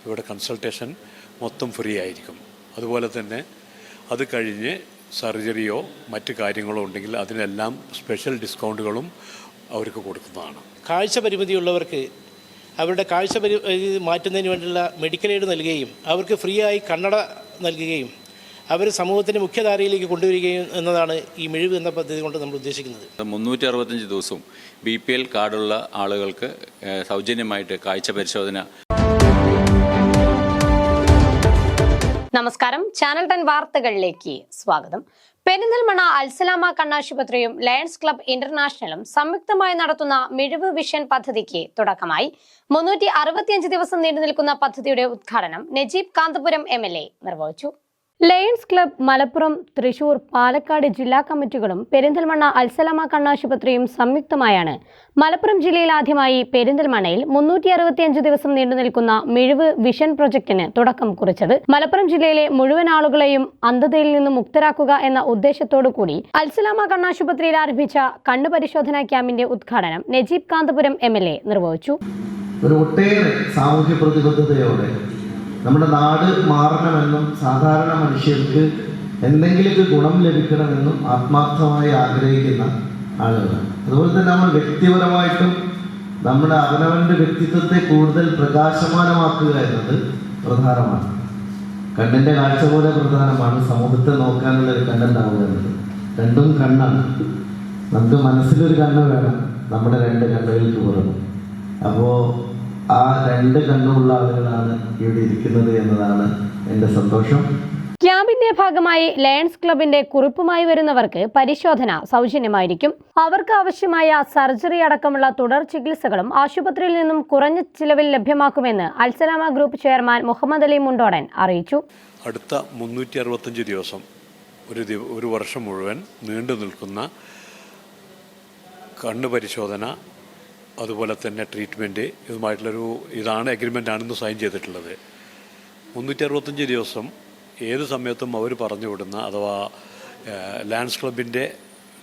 ഇവിടെ കൺസൾട്ടേഷൻ മൊത്തം ഫ്രീ ആയിരിക്കും. അതുപോലെ തന്നെ അത് കഴിഞ്ഞ് സർജറിയോ മറ്റ് കാര്യങ്ങളോ ഉണ്ടെങ്കിൽ അതിനെല്ലാം സ്പെഷ്യൽ ഡിസ്കൗണ്ടുകളും അവർക്ക് കൊടുക്കുന്നതാണ്. കാഴ്ച പരിമിതിയുള്ളവർക്ക് അവരുടെ കാഴ്ച മാറ്റുന്നതിന് വേണ്ടിയുള്ള മെഡിക്കൽ എയ്ഡ് നൽകുകയും അവർക്ക് ഫ്രീ ആയി കണ്ണട നൽകുകയും അവർ സമൂഹത്തിൻ്റെ മുഖ്യധാരയിലേക്ക് കൊണ്ടുവരികയും എന്നതാണ് ഈ മിഴിവ് എന്ന പദ്ധതി കൊണ്ട് നമ്മൾ ഉദ്ദേശിക്കുന്നത്. 365 ദിവസവും BPL കാർഡുള്ള ആളുകൾക്ക് സൗജന്യമായിട്ട് കാഴ്ച പരിശോധന. നമസ്കാരം, ചാനൽ 10 വാർത്തകളിലേക്ക് സ്വാഗതം. പെരിന്തൽമണ്ണ അൽസലാമ കണ്ണാശുപത്രിയും ലയൺസ് ക്ലബ് ഇന്റർനാഷണലും സംയുക്തമായി നടത്തുന്ന മിഴിവ് വിഷൻ പദ്ധതിക്ക് തുടക്കമായി. 365 ദിവസം നീണ്ടുനിൽക്കുന്ന പദ്ധതിയുടെ ഉദ്ഘാടനം നജീബ് കാന്തപുരം MLA നിർവഹിച്ചു. ലയൺസ് ക്ലബ് മലപ്പുറം, തൃശൂർ, പാലക്കാട് ജില്ലാ കമ്മിറ്റികളും പെരിന്തൽമണ്ണ അൽസലാമ കണ്ണാശുപത്രിയും സംയുക്തമായാണ് മലപ്പുറം ജില്ലയിൽ ആദ്യമായി പെരിന്തൽമണ്ണയിൽ 365 ദിവസം നീണ്ടുനിൽക്കുന്ന മിഴിവ് വിഷൻ പ്രൊജക്ടിന് തുടക്കം കുറിച്ചത്. മലപ്പുറം ജില്ലയിലെ മുഴുവൻ ആളുകളെയും അന്ധതയിൽ നിന്നും മുക്തരാക്കുക എന്ന ഉദ്ദേശത്തോടു കൂടി അൽസലാമ കണ്ണാശുപത്രിയിൽ ആരംഭിച്ച കണ്ണു പരിശോധനാ ക്യാമ്പിന്റെ ഉദ്ഘാടനം നജീബ് കാന്തപുരം MLA നിർവഹിച്ചു. ഒരു ഒട്ടേറെ സാമൂഹ്യ പ്രതിബദ്ധതയോടെ നമ്മുടെ നാട് മാറണമെന്നും സാധാരണ മനുഷ്യർക്ക് എന്തെങ്കിലും ഗുണം ലഭിക്കണമെന്നും ആത്മാർത്ഥമായി ആഗ്രഹിക്കുന്ന ആളുകളാണ്. അതുപോലെ തന്നെ നമ്മൾ വ്യക്തിപരമായിട്ടും നമ്മുടെ അവനവൻ്റെ വ്യക്തിത്വത്തെ കൂടുതൽ പ്രകാശമാനമാക്കുക എന്നത് പ്രധാനമാണ്. കണ്ണിൻ്റെ കാഴ്ച പോലെ പ്രധാനമാണ് സമൂഹത്തെ നോക്കാനുള്ള ഒരു കണ്ണുണ്ടാവുക എന്നത്. രണ്ടും കണ്ണാണ്. നമുക്ക് മനസ്സിലൊരു കണ്ണ് വേണം, നമ്മുടെ 2 കണ്ണുകൾക്ക് പുറമെ. അപ്പോൾ ആ 2 കണ്ണുള്ള ആളുകളാണ് ഇവിടെ ഇരിക്കുന്നത് എന്നതാണ് എൻ്റെ സന്തോഷം. ക്യാമ്പിന്റെ ഭാഗമായി ലയൺസ് ക്ലബിന്റെ കുറിപ്പുമായി വരുന്നവർക്ക് പരിശോധന സൗജന്യമായിരിക്കും. അവർക്ക് ആവശ്യമായ സർജറി അടക്കമുള്ള തുടർ ചികിത്സകളും ആശുപത്രിയിൽ നിന്നും കുറഞ്ഞ ചിലവിൽ ലഭ്യമാക്കുമെന്ന് അൽസലാമ ഗ്രൂപ്പ് ചെയർമാൻ മുഹമ്മദ് അലി മുണ്ടോടൻ അറിയിച്ചു. അടുത്ത 365 ദിവസം ഒരു വർഷം മുഴുവൻ നീണ്ടു നിൽക്കുന്ന കണ്ണു പരിശോധന, അതുപോലെ തന്നെ ട്രീറ്റ്മെൻറ്റ്, ഇതാണ് എഗ്രിമെൻ്റാണെന്ന് സൈൻ ചെയ്തിട്ടുള്ളത്. 365 ദിവസം ഏത് സമയത്തും അവർ പറഞ്ഞു വിടുന്ന, അഥവാ ലയൺസ് ക്ലബിൻ്റെ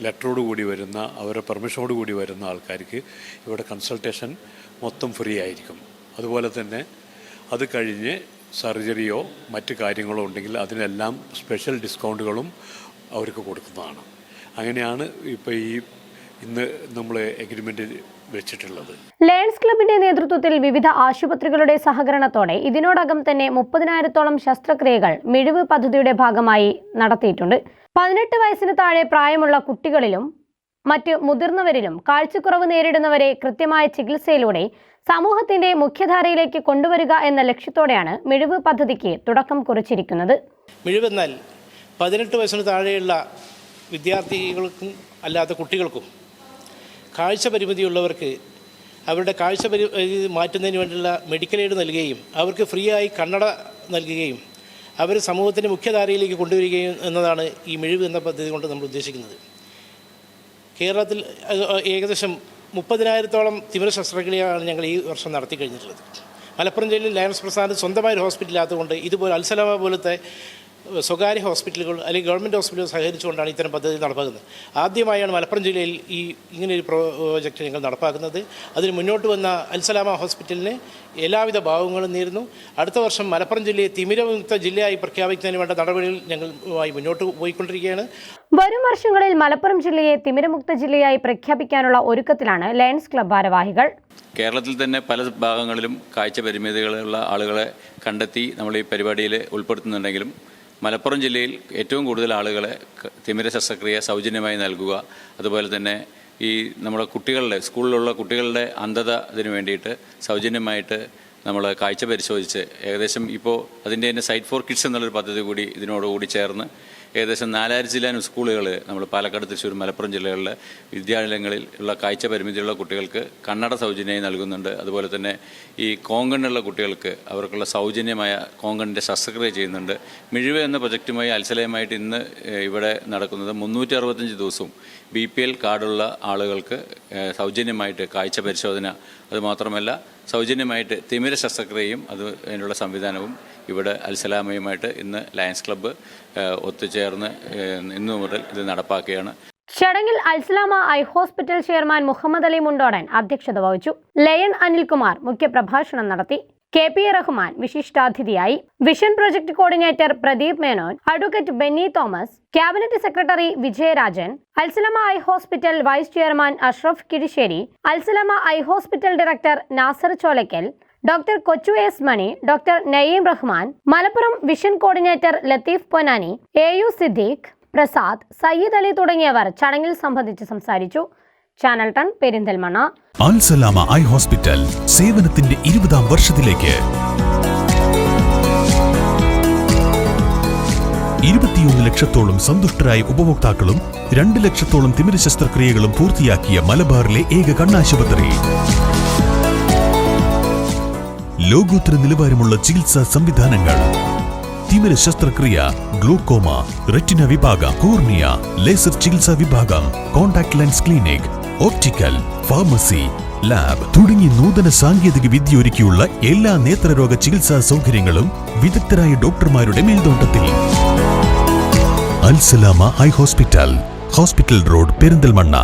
ലെറ്ററോട് കൂടി വരുന്ന, അവരുടെ പെർമിഷനോട് കൂടി വരുന്ന ആൾക്കാർക്ക് ഇവിടെ കൺസൾട്ടേഷൻ മൊത്തം ഫ്രീ ആയിരിക്കും. അതുപോലെ തന്നെ അത് കഴിഞ്ഞ് സർജറിയോ മറ്റ് കാര്യങ്ങളോ ഉണ്ടെങ്കിൽ അതിനെല്ലാം സ്പെഷ്യൽ ഡിസ്കൗണ്ടുകളും അവർക്ക് കൊടുക്കുന്നതാണ്. അങ്ങനെയാണ് ഇപ്പോൾ ഇന്ന് നമ്മൾ എഗ്രിമെൻ്റ് വെച്ചിട്ടുള്ളത്. ലയൺസ് ക്ലബിന്റെ നേതൃത്വത്തിൽ വിവിധ ആശുപത്രികളുടെ സഹകരണത്തോടെ ഇതിനോടകം തന്നെ 30,000-ഓളം ശസ്ത്രക്രിയകൾ മിഴിവ് പദ്ധതിയുടെ ഭാഗമായി നടത്തിയിട്ടുണ്ട്. 18 വയസ്സിന് താഴെ പ്രായമുള്ള കുട്ടികളിലും മറ്റ് മുതിർന്നവരിലും കാഴ്ചക്കുറവ് നേരിടുന്നവരെ കൃത്യമായ ചികിത്സയിലൂടെ സമൂഹത്തിന്റെ മുഖ്യധാരയിലേക്ക് കൊണ്ടുവരിക എന്ന ലക്ഷ്യത്തോടെയാണ് മിഴിവ് പദ്ധതിക്ക് തുടക്കം കുറിച്ചിരിക്കുന്നത്. മിഴിവെന്നാൽ 18 വയസ്സിന് താഴെയുള്ള വിദ്യാർത്ഥികൾക്കും അല്ലാത്ത കുട്ടികൾക്കും കാഴ്ച പരിമിതിയുള്ളവർക്ക് അവരുടെ കാഴ്ച മാറ്റുന്നതിന് വേണ്ടിയുള്ള മെഡിക്കൽ എയ്ഡ് നൽകുകയും അവർക്ക് ഫ്രീ ആയി കണ്ണട നൽകുകയും അവർ സമൂഹത്തിൻ്റെ മുഖ്യധാരയിലേക്ക് കൊണ്ടുവരികയും എന്നതാണ് ഈ മിഴിവ് എന്ന പദ്ധതി കൊണ്ട് നമ്മൾ ഉദ്ദേശിക്കുന്നത്. കേരളത്തിൽ ഏകദേശം 30,000-ഓളം തിമിര ശസ്ത്രക്രിയയാണ് ഞങ്ങൾ ഈ വർഷം നടത്തി കഴിഞ്ഞിട്ടുള്ളത്. മലപ്പുറം ജില്ലയിൽ ലയൺസ് പ്രസ്ഥാനം സ്വന്തമായ ഒരു ഹോസ്പിറ്റലില്ലാത്തതുകൊണ്ട് ഇതുപോലെ അൽസലാമ പോലത്തെ സ്വകാര്യ ഹോസ്പിറ്റലുകൾ അല്ലെങ്കിൽ ഗവൺമെൻറ് ഹോസ്പിറ്റലുകൾ സഹകരിച്ചുകൊണ്ടാണ് ഇത്തരം പദ്ധതി നടപ്പാക്കുന്നത്. ആദ്യമായാണ് മലപ്പുറം ജില്ലയിൽ ഇങ്ങനെയൊരു പ്രോജക്റ്റ് ഞങ്ങൾ നടപ്പാക്കുന്നത്. അതിന് മുന്നോട്ട് വന്ന അൽസലാമ ഹോസ്പിറ്റലിന് എല്ലാവിധ ഭാവങ്ങളും നേരുന്നു. അടുത്ത വർഷം മലപ്പുറം ജില്ലയെ തിമിരമുക്ത ജില്ലയായി പ്രഖ്യാപിക്കുന്നതിന് വേണ്ട നടപടികൾ ഞങ്ങളുമായി മുന്നോട്ട് പോയിക്കൊണ്ടിരിക്കുകയാണ്. വരും വർഷങ്ങളിൽ മലപ്പുറം ജില്ലയെ തിമിരമുക്ത ജില്ലയായി പ്രഖ്യാപിക്കാനുള്ള ഒരുക്കത്തിലാണ് ലയൺസ് ക്ലബ് ഭാരവാഹികൾ. കേരളത്തിൽ തന്നെ പല ഭാഗങ്ങളിലും കാഴ്ച പരിമിതികളുള്ള ആളുകളെ കണ്ടെത്തി നമ്മൾ ഈ പരിപാടിയിൽ ഉൾപ്പെടുത്തുന്നുണ്ടെങ്കിലും മലപ്പുറം ജില്ലയിൽ ഏറ്റവും കൂടുതൽ ആളുകളെ തിമിര ശസ്ത്രക്രിയ സൗജന്യമായി നൽകുക, അതുപോലെ തന്നെ ഈ നമ്മുടെ കുട്ടികളുടെ സ്കൂളിലുള്ള കുട്ടികളുടെ അന്ധത ഇതിനു വേണ്ടിയിട്ട് സൗജന്യമായിട്ട് നമ്മൾ കാഴ്ച പരിശോധിച്ച് ഏകദേശം ഇപ്പോൾ അതിൻ്റെ തന്നെ സൈറ്റ് ഫോർ കിഡ്സ് എന്നുള്ളൊരു പദ്ധതി കൂടി ഇതിനോടുകൂടി ചേർന്ന് ഏകദേശം 4000 ജില്ലാനും സ്കൂളുകൾ നമ്മൾ പാലക്കാട്, തൃശ്ശൂർ, മലപ്പുറം ജില്ലകളിലെ വിദ്യാലയങ്ങളിൽ ഉള്ള കാഴ്ച പരിമിതിയുള്ള കുട്ടികൾക്ക് കണ്ണട സൗജന്യമായി നൽകുന്നുണ്ട്. അതുപോലെ തന്നെ ഈ കോങ്കണ്ണുള്ള കുട്ടികൾക്ക് അവർക്കുള്ള സൗജന്യമായ കോങ്കണ്ണിൻ്റെ ശസ്ത്രക്രിയ ചെയ്യുന്നുണ്ട്. മിഴിവ് എന്ന പ്രൊജക്റ്റുമായി അൽസലയുമായിട്ട് ഇന്ന് ഇവിടെ നടക്കുന്നത് 365 ദിവസവും BPL കാർഡുള്ള ആളുകൾക്ക് സൗജന്യമായിട്ട് കാഴ്ച പരിശോധന, അതുമാത്രമല്ല സൗജന്യമായിട്ട് തിമിര ശസ്ത്രക്രിയയും അതിനുള്ള സംവിധാനവും ഇവിടെ അൽസലാമയുമായിട്ട് ഇന്ന് ലയൺസ് ക്ലബ്ബ് ഒത്തുചേർന്ന് ഇന്നു മുതൽ ഇത് നടപ്പാക്കുകയാണ്. ചടങ്ങിൽ Alsalama eye hospital chairman Muhammad Ali Mundodan അധ്യക്ഷത വഹിച്ചു. ലയൺ അനിൽകുമാർ മുഖ്യപ്രഭാഷണം നടത്തി. KP റഹ്മാൻ വിശിഷ്ടാതിഥിയായി. Vision project coordinator Pradeep Menon, advocate Benny Thomas, cabinet secretary Vijayarajan, Alsalama eye hospital vice chairman Ashraf Kizhisseri, Alsalama eye hospital director Nasser Cholakkal, doctor Kochu S Mani, doctor Naeem Rahman, Malappuram vision coordinator Latheef Ponnani, AU Siddique, Prasad, Sayyid Ali തുടങ്ങിയവർ ചടങ്ങിൽ സംബന്ധിച്ച് സംസാരിച്ചു. Channel 10 Perinthalmanna. Alsalama eye hospital സേവനത്തിന്റെ 20ാം വർഷത്തിലേക്ക്. 21 ലക്ഷത്തോളം സന്തുഷ്ടരായ ഉപഭോക്താക്കളും 2 ലക്ഷത്തോളം തിമിര ശസ്ത്രക്രിയകളും പൂർത്തിയാക്കിയ മലബാറിലെ ഏക കണ്ണാശുപത്രി. ലോകോത്തര നിലവാരമുള്ള ചികിത്സാ സംവിധാനങ്ങൾ, തിമിര ശസ്ത്രക്രിയ, ഗ്ലൂക്കോമ, റെറ്റിന വിഭാഗം, കോർണിയ, ലേസർ ചികിത്സാ വിഭാഗം, contact lens clinic, optical, pharmacy, lab തുടങ്ങി നൂതന സാങ്കേതിക വിദ്യ ഒരുക്കിയുള്ള എല്ലാ നേത്രരോഗ ചികിത്സാ സൗകര്യങ്ങളും വിദഗ്ധരായ ഡോക്ടർമാരുടെ മേൽനോട്ടത്തിൽ. Al Salama eye hospital, hospital road, Perinthalmanna.